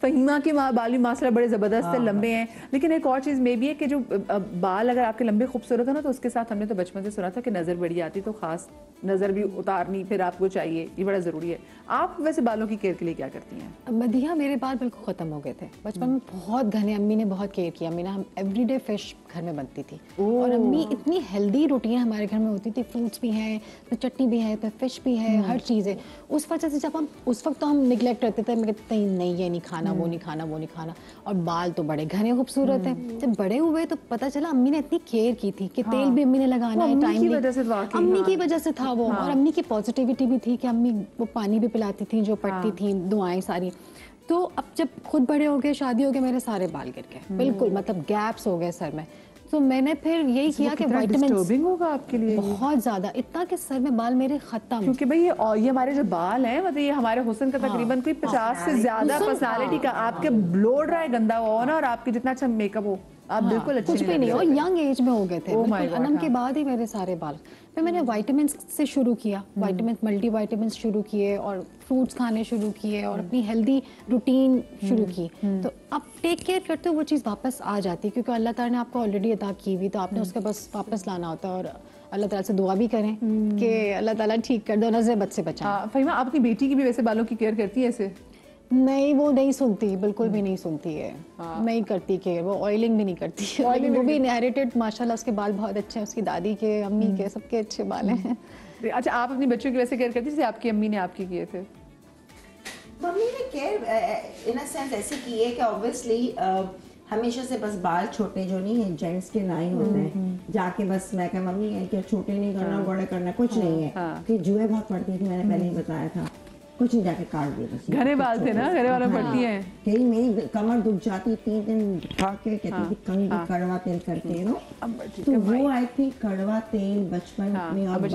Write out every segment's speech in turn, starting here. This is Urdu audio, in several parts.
فہیمہ کے بال بھی ماشاءاللہ بڑے زبردست ہیں, لمبے ہیں. لیکن ایک اور چیز میں بھی ہے کہ جو بال اگر آپ کے لمبے خوبصورت ہیں نا, تو اس کے ساتھ ہم نے تو بچپن سے سنا تھا کہ نظر بڑی آتی, تو خاص نظر بھی اتارنی پھر آپ کو چاہیے, یہ بڑا ضروری ہے. آپ ویسے بالوں کی کیئر کے لیے کیا کرتی ہیں؟ مدیحہ میرے بال بالکل ختم ہو گئے تھے بچپن میں, بہت گھنے. امی نے بہت کیئر کیا. امی نے ہم ایوری ڈے فش گھر میں بنتی تھی, اور امی اتنی ہیلدی روٹیاں ہمارے گھر میں ہوتی تھی, فروٹس بھی ہیں, چٹنی بھی ہے, پھر فش بھی ہے, ہر چیز ہے. اس وجہ سے جب ہم اس وقت تو ہم نگلیکٹ کرتے تھے, میں کہتے نہیں یہ نہیں کھانا, وہ نہیں کھانا, وہ نہیں کھانا. اور بال تو بڑے گھنے خوبصورت ہیں. جب بڑے ہوئے تو پتہ چلا امی نے اتنی کیئر کی تھی کہ تیل بھی امی نے لگانا ہے ٹائم, امی کی وجہ سے تھا وہ. اور امی کی پازیٹیوٹی بھی تھی کہ امی وہ پانی بھی پلاتی تھیں جو پڑتی تھیں, دعائیں ساری. تو اب جب خود بڑے ہو گئے, شادی ہو گئے, میرے سارے بال گر گئے بالکل, مطلب گیپس ہو گئے سر میں. تو میں نے پھر یہی کیا کہ وائٹامنس ہوگا آپ کے لیے بہت زیادہ, اتنا کہ سر میں بال میرے ختم. کیونکہ بھائی یہ ہمارے جو بال ہیں, مطلب یہ ہمارے حسن کا تقریباً کوئی 50 سے زیادہ پرسنالٹی کا. آپ کے بلو ڈرائی گندا ہو نا, اور آپ کے جتنا اچھا میک اپ ہو, آپ بالکل کچھ بھی نہیں ہو. ینگ ایج میں ہو گئے تھے, انم کے بعد ہی میرے سارے بال. پھر میں نے وائٹامنس سے شروع کیا, وائٹامنس ملٹی وائٹامنس شروع کیے, اور فروٹس کھانے شروع کیے, اور اپنی ہیلدی روٹین شروع کی. تو اب ٹیک کیئر کرتے ہو وہ چیز واپس آ جاتی ہے, کیونکہ اللہ تعالیٰ نے آپ کو آلریڈی عطا کی ہوئی, تو آپ نے اس کے بس واپس لانا ہوتا ہے. اور اللہ تعالیٰ سے دعا بھی کریں کہ اللہ تعالیٰ ٹھیک کر دو, نظر بد سے بچائیں. فہیمہ آپ اپنی بیٹی کی بھی ویسے بالوں کی کیئر کرتی ہے ایسے؟ نہیں, وہ نہیں سنتی, بالکل بھی نہیں سنتی ہے, نہیں کرتی کیئر. وہ آئلنگ بھی نہیں کرتی, وہ بھی انہیریٹڈ ماشاءاللہ. اس کے بال بہت اچھے ہیں, اس کی دادی کے, امی کے, سب کے اچھے بال ہیں. اچھا, آپ اپنی بچوں کی ویسے کیئر کرتی جیسے آپ کی امی نے آپ کی کیے تھے؟ ممی نے کیئر ان سینس ایسے کی ہے کہ اوبویسلی ہمیشہ سے بس بال چھوٹے جو نہیں ہیں, جینٹس کے لائن ہوتے ہیں, جا کے بس میں کہ ممی ہے کہ چھوٹے نہیں کرنا, بڑے کرنا, کچھ نہیں ہے. کہ جوئیں بہت پڑتی تھی, میں نے پہلے ہی بتایا تھا, کچھ نہیں, جا کے کاٹ دیا بس. گھنے بال تھے نا, گھنے والوں پڑتی ہیں. کہیں میری کمر دکھ جاتی, 3 دن کھا کے کہتی تھی کنگھی کڑوا تیل کر کے, تو وہ آئی تھی کڑوا تیل بچپن میں, اور بال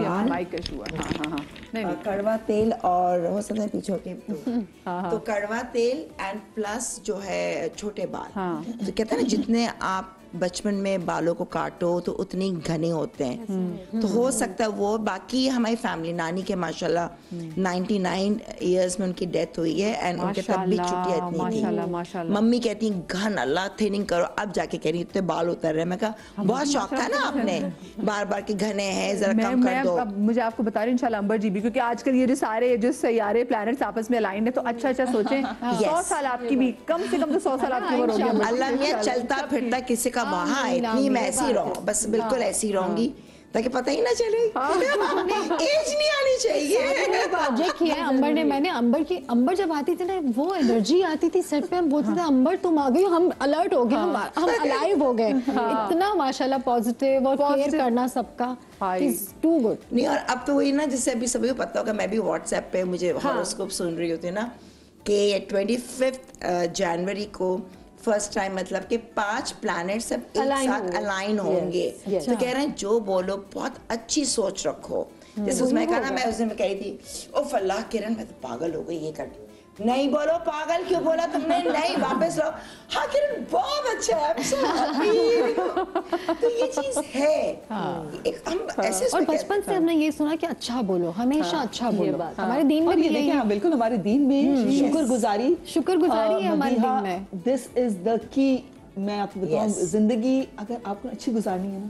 کڑوا تیل, اور ہو سکتا ہے پیچھے کے تو کڑوا تیل اینڈ پلس جو ہے چھوٹے بال. تو کہتے ہیں نا جتنے آپ بچپن میں بالوں کو کاٹو تو اتنی گھنے ہوتے ہیں. تو ہو سکتا ہے وہ, باقی ہماری فیملی, نانی کے ماشاءاللہ 99 ایئرز میں ان کی ڈیتھ ہوئی ہے, اینڈ ان کے تب بھی چھٹیاں اتنی تھی. ممی کہتی ہیں گھن اللہ تھننگ کرو, اب جا کے کہہ رہی اتنے بال اتر رہے. میں کہا بہت شوق تھا نا آپ نے, بار بار کے گھنے ہیں, ذرا کم کر دو. مجھے آپ کو بتا رہی ہوں انشاءاللہ امبر جی بھی, کیونکہ آج کل یہ جو سارے جو سیارے پلانٹس آپس میں الائنڈ ہیں, تو اچھا اچھا سوچیں 100 سال آپ کی بھی, کم سے کم تو 100 سال آپ کی عمر ہوگی. اللہ میاں چلتا پھرتا کسی کا وہاں ہے, میں ایسی رہوں, بس بالکل ایسی رہوں گی, تاکہ پتہ ہی نہ چلے, ایج نہیں آنی چاہیے. پروجیکٹ کیا ہے امبر نے. میں نے امبر جب آتی تھی نا, وہ انرجی آتی تھی سر پہ, ہم بولتے تھے امبر تم آ گئی, ہم الرٹ ہو گئے, ہم الائیو ہو گئے. اتنا ماشاءاللہ پازیٹیو, اور کیئر کرنا سب کا, ٹو گڈ. نہیں, اور اب تو وہی نا, جس سے ابھی سبھی کو پتہ ہوگا, میں بھی واٹس ایپ پہ مجھے ہاروسکوپ سن رہی ہوتی نا, کہ 25 جنوری کو فرسٹ ٹائم, مطلب کہ 5 پلانٹس اب ایک ساتھ الائن ہوں گے. تو کہہ رہے ہیں جو بولو بہت اچھی سوچ رکھو. جیسے اس میں کہا نا, میں اس دن میں کہہ رہی تھی اوف اللہ کرن میں تو پاگل ہو گئی, یہ کر نہیں بولو, پاگل کیوں بولا تم نے, نہیں واپس لو. ہاں کرن بہت اچھا ہے. تو یہ چیز ہے, اور بچپن سے ہم نے یہ سنا کہ اچھا بولو, ہمیشہ اچھا بولو. ہمارے دین میں بھی دیکھیں, ہاں بالکل, ہمارے دین میں شکر گزاری ہے ہمارے دین میں. دس از دا کی. میں آپ کو بتاؤں, زندگی اگر آپ کو اچھی گزارنی ہے نا,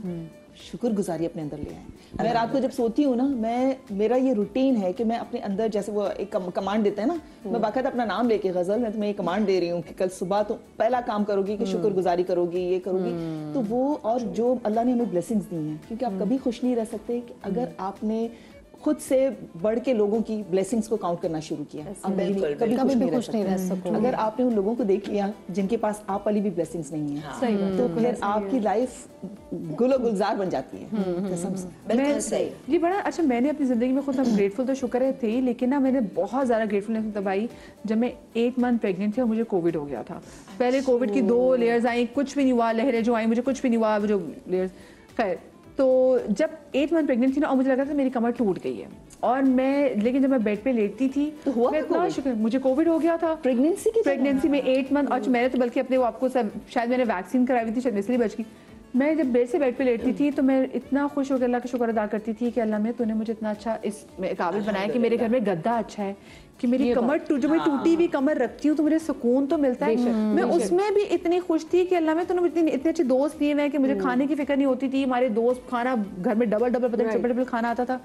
شکر گزاری اپنے اندر لے آئیں. میں رات کو جب سوتی ہوں نا, میرا یہ روٹین ہے کہ میں اپنے اندر, جیسے وہ ایک کمانڈ دیتا ہے نا, میں باقاعدہ اپنا نام لے کے, غزل میں تمہیں یہ کمانڈ دے رہی ہوں کہ کل صبح تو پہلا کام کرو گی کہ شکر گزاری کرو گی, یہ کرو گی. تو وہ, اور جو اللہ نے ہمیں بلیسنگز دی ہیں, کیونکہ آپ کبھی خوش نہیں رہ سکتے کہ اگر آپ نے خود سے بڑھ کے لوگوں کی بلیسنگز کو کاؤنٹ کرنا شروع کیا. کبھی خوش نہیں رہ سکتے. اگر آپ نے ان لوگوں کو دیکھ لیا جن کے پاس آپ والی بھی بلیسنگز نہیں ہیں, تو پھر آپ کی لائف گل و گلزار بن جاتی ہے. جی بڑا اچھا. میں نے اپنی زندگی میں خود گریٹفل تو شکر ہے تھی, لیکن نا میں نے بہت زیادہ گریٹفلنس تب آئی جب میں 8 منتھ پریگننٹ تھی اور مجھے کووڈ ہو گیا تھا. پہلے کووڈ کی 2 لیئرز آئیں, کچھ بھی نہیں ہوا, لہریں جو آئیں مجھے کچھ بھی نہیں ہوا, جو لیئرز. خیر, تو جب 8 منتھ پریگننٹ تھی نا, اور مجھے لگا تھا میری کمر ٹوٹ گئی ہے, اور لیکن جب میں بیڈ پہ لیٹتی تھی تو اتنا شکر, مجھے کووڈ ہو گیا تھا پریگننسی میں 8 منتھ. اور میں نے تو بلکہ اپنے, وہ آپ کو شاید میں نے ویکسین کرائی ہوئی تھی, شاید اس لیے بچ گئی. میں جب بیڈ پہ لیٹتی تھی تو میں اتنا خوش ہو کے اللہ کا شکر ادا کرتی تھی کہ اللہ میں تو نے مجھے اتنا اچھا اس قابل بنایا کہ میرے گھر میں گدا اچھا ہے, کہ میری کمر جو میں ٹوٹی ہوئی کمر رکھتی ہوں تو مجھے سکون تو ملتا ہے. میں اس میں بھی اتنی خوش تھی کہ اللہ میں تو اتنے اچھے دوست دیے ہوئے ہیں کہ مجھے کھانے کی فکر نہیں ہوتی تھی. ہمارے دوست کھانا گھر میں ڈبل کھانا آتا تھا.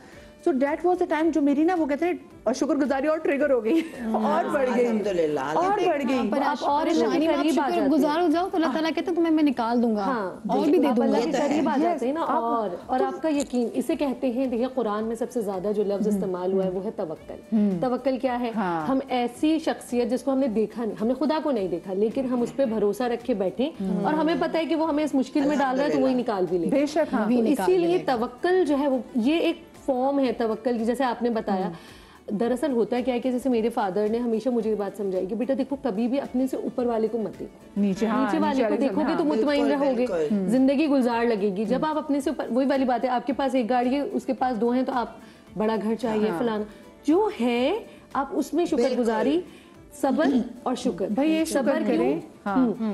So that was the time جو میری نا وہ کہتے ہیں شکر گزاری اور ٹریگر ہو گئی اور بڑھ گئی اور بڑھ گئی. پر آپ اور شکر گزار ہو جاؤ تو اللہ تعالیٰ کہتے ہیں تمہیں میں نکال دوں گا اور بھی دے دوں گا. اللہ کے قریب آ جاتے ہیں نا. اور آپ کا یقین اسے کہتے ہیں. دیکھیے قرآن میں سب سے زیادہ جو لفظ استعمال ہوا ہے وہ ہے توکل. توکل کیا ہے؟ ہم ایسی شخصیت جس کو ہم نے دیکھا نہیں, ہم نے خدا کو نہیں دیکھا, لیکن ہم اس پہ بھروسہ رکھ کے بیٹھے اور ہمیں پتہ ہے کہ وہ ہمیں اس مشکل میں ڈال رہا ہے تو وہی نکال بھی لے. بے شک. اسی لیے توکل جو ہے وہ یہ ایک فارم ہے توکل کی, جیسے آپ نے بتایا. دراصل ہوتا ہے کیا ہے کہ جیسے میرے فادر نے ہمیشہ مجھے یہ بات سمجھائی کہ بیٹا دیکھو کبھی بھی اپنے سے اوپر والے کو مت دیکھو, نیچے والے کو دیکھو گے تو مطمئن رہو گے, زندگی گلزار لگے گی. جب آپ اپنے سے اوپر, وہی والی بات ہے, آپ کے پاس ایک گاڑی ہے اس کے پاس 2 ہیں تو آپ بڑا گھر چاہیے فلانا, جو ہے آپ اس میں شکر گزاری, صبر اور شکر. بھائی یہ صبر کریں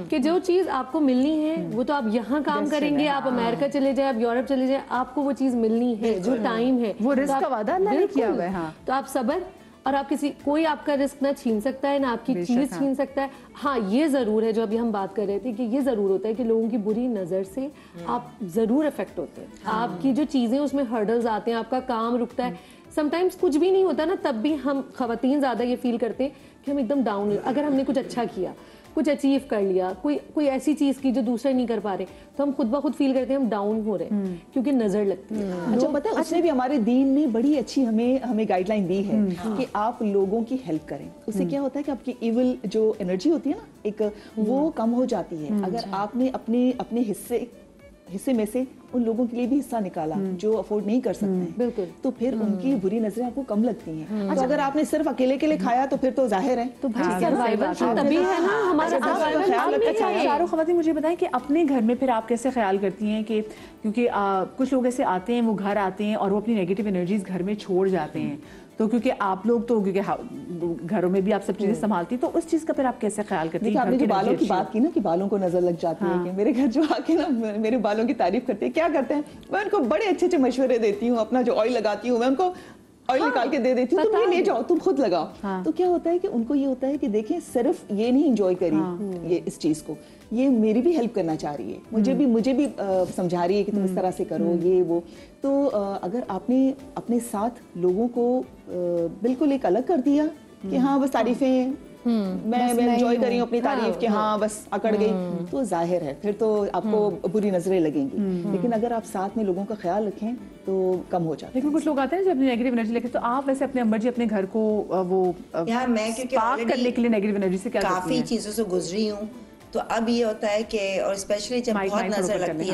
کہ جو چیز آپ کو ملنی ہے وہ تو آپ یہاں کام کریں گے, آپ امریکہ چلے جائیں, آپ یورپ چلے جائیں, آپ کو وہ چیز ملنی ہے, جو ٹائم ہے وہ رزق کا وعدہ اللہ نے کیا ہوا ہے. تو آپ صبر, اور آپ کوئی آپ کا رزق نہ چھین سکتا ہے نہ آپ کی چیز چھین سکتا ہے. ہاں یہ ضرور ہے جو ابھی ہم بات کر رہے تھے کہ یہ ضرور ہوتا ہے کہ لوگوں کی بری نظر سے آپ ضرور افیکٹ ہوتے ہیں. آپ کی جو چیزیں اس میں ہرڈلز آتے ہیں, آپ کا کام رکتا ہے. سم ٹائمز کچھ بھی نہیں ہوتا نا, تب بھی ہم خواتین زیادہ یہ فیل کرتے ہیں کہ ہم ایک دم ڈاؤن. اگر ہم نے کچھ اچھا کیا, کچھ اچیو کر لیا, کوئی ایسی چیز کی جو دوسرے نہیں کر پا رہے, تو ہم خود بخود فیل کرتے ہیں ہم ڈاؤن ہو رہے ہیں کیونکہ نظر لگتی ہے. اچھا پتہ ہے اس نے بھی ہمارے دین میں بڑی اچھی ہمیں گائیڈ لائن دی ہے کہ آپ لوگوں کی ہیلپ کریں. اس سے کیا ہوتا ہے کہ آپ کی ایول جو انرجی ہوتی ہے نا ایک, وہ کم ہو جاتی ہے. اگر آپ نے اپنے حصے میں سے ان لوگوں کے لیے بھی حصہ نکالا جو افورڈ نہیں کر سکتے ہیں, بالکل, تو پھر ان کی بری نظریں آپ کو کم لگتی ہیں. تو اگر آپ نے صرف اکیلے کے لیے کھایا تو پھر تو ظاہر ہے تو تبھی ہے نا ہمارا خیال رکھنا چاہیے. چاروں خواتین مجھے بتائیں کہ اپنے گھر میں پھر آپ کیسے خیال کرتی ہیں کہ کیونکہ کچھ لوگ ایسے آتے ہیں, وہ گھر آتے ہیں اور وہ اپنی نیگیٹو انرجیز گھر میں چھوڑ جاتے ہیں, تو کیونکہ آپ لوگ تو کیونکہ گھروں میں بھی آپ سب چیزیں سنبھالتی ہیں, تو اس چیز کا پھر آپ کیسے خیال کرتی ہیں؟ آپ نے جو بالوں کی بات کی نا کہ بالوں کو نظر لگ جاتی ہے, کہ میرے گھر جو آ کے نا میرے بالوں کی تعریف کرتے ہیں, کیا کرتے ہیں, میں ان کو بڑے اچھے اچھے مشورے دیتی ہوں. اپنا جو آئل لگاتی ہوں میں ان کو آئل نکال کے دے دیتی ہوں, تم یہ لے جاؤ, تم خود لگاؤ. تو کیا ہوتا ہے کہ ان کو یہ ہوتا ہے کہ دیکھیں صرف یہ نہیں انجوائے کری یہ اس چیز کو, یہ میری بھی ہیلپ کرنا چاہ رہی ہے, مجھے بھی سمجھا رہی ہے کہ تم اس طرح سے کرو یہ وہ. تو اگر آپ نے اپنے ساتھ لوگوں کو بالکل ایک الگ کر دیا کہ ہاں بس تعریفیں, میں انجوائے کر رہی ہوں اپنی تعریف کہ ہاں بس اکڑ گئی, تو ظاہر ہے پھر تو آپ کو بری نظریں لگیں گی. لیکن اگر آپ ساتھ میں لوگوں کا خیال رکھیں تو کم ہو جاتا ہے. لیکن کچھ لوگ آتے ہیں جو اپنی نیگیٹو انرجی لے کے, تو آپ ویسے اپنے امبر جی اپنے گھر کو وہ میں پاک کرنے کے لیے نیگیٹو انرجی سے کیا کافی چیزوں سے گزری ہوں, تو اب یہ ہوتا ہے کہ اور اسپیشلی جب بہت نظر لگتی ہے نا